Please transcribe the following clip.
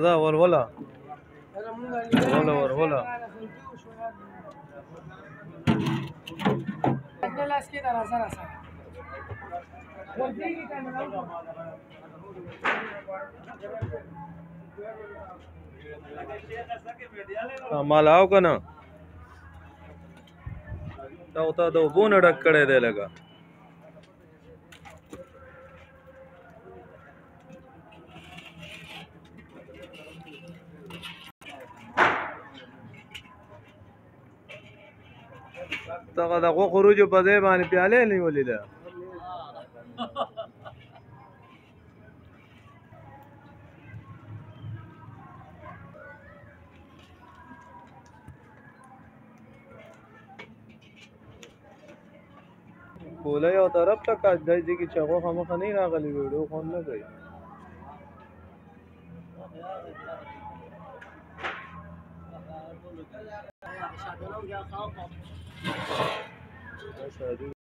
دا ورولا ورولا مال آو کنه دا وتا د وبونه ډک کړی دی لګا دغه دغه خروج په ځای باندې پیاله نیولې ده کوله یو طرف ته کاج دی چې هغه مخ نه راغلی ویډیو خون نه کوي